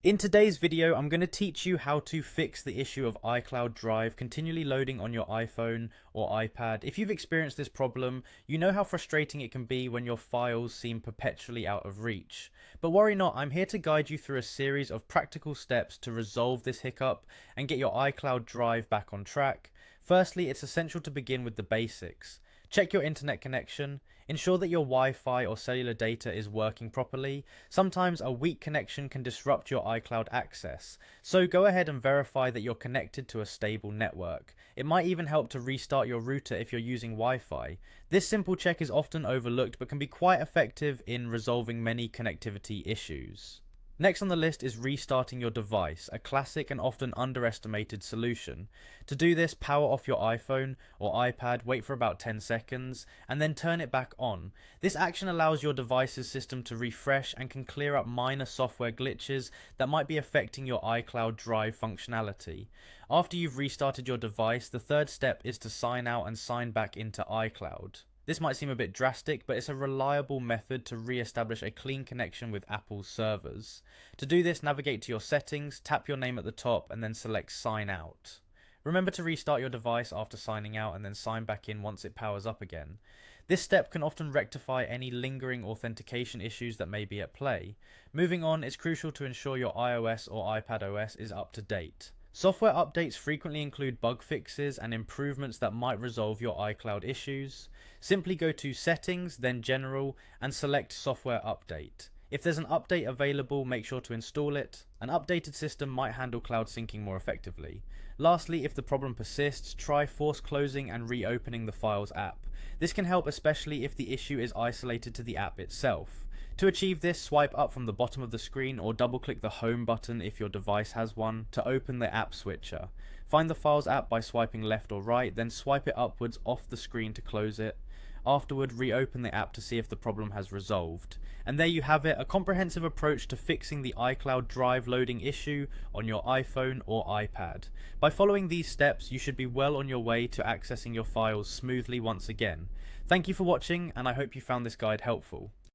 In today's video, I'm going to teach you how to fix the issue of iCloud Drive continually loading on your iPhone or iPad. If you've experienced this problem, you know how frustrating it can be when your files seem perpetually out of reach. But worry not, I'm here to guide you through a series of practical steps to resolve this hiccup and get your iCloud Drive back on track. Firstly, it's essential to begin with the basics. Check your internet connection. Ensure that your Wi-Fi or cellular data is working properly. Sometimes a weak connection can disrupt your iCloud access, so go ahead and verify that you're connected to a stable network. It might even help to restart your router if you're using Wi-Fi. This simple check is often overlooked but can be quite effective in resolving many connectivity issues. Next on the list is restarting your device, a classic and often underestimated solution. To do this, power off your iPhone or iPad, wait for about 10 seconds, and then turn it back on. This action allows your device's system to refresh and can clear up minor software glitches that might be affecting your iCloud Drive functionality. After you've restarted your device, the third step is to sign out and sign back into iCloud. This might seem a bit drastic, but it's a reliable method to re-establish a clean connection with Apple's servers. To do this, navigate to your settings, tap your name at the top, and then select Sign Out. Remember to restart your device after signing out and then sign back in once it powers up again. This step can often rectify any lingering authentication issues that may be at play. Moving on, it's crucial to ensure your iOS or iPadOS is up to date. Software updates frequently include bug fixes and improvements that might resolve your iCloud issues. Simply go to Settings, then General, and select Software Update. If there's an update available, make sure to install it. An updated system might handle cloud syncing more effectively. Lastly, if the problem persists, try force closing and reopening the Files app. This can help especially if the issue is isolated to the app itself. To achieve this, swipe up from the bottom of the screen or double-click the Home button if your device has one to open the app switcher. Find the Files app by swiping left or right, then swipe it upwards off the screen to close it. Afterward, reopen the app to see if the problem has resolved. And there you have it, a comprehensive approach to fixing the iCloud Drive loading issue on your iPhone or iPad. By following these steps, you should be well on your way to accessing your files smoothly once again. Thank you for watching, and I hope you found this guide helpful.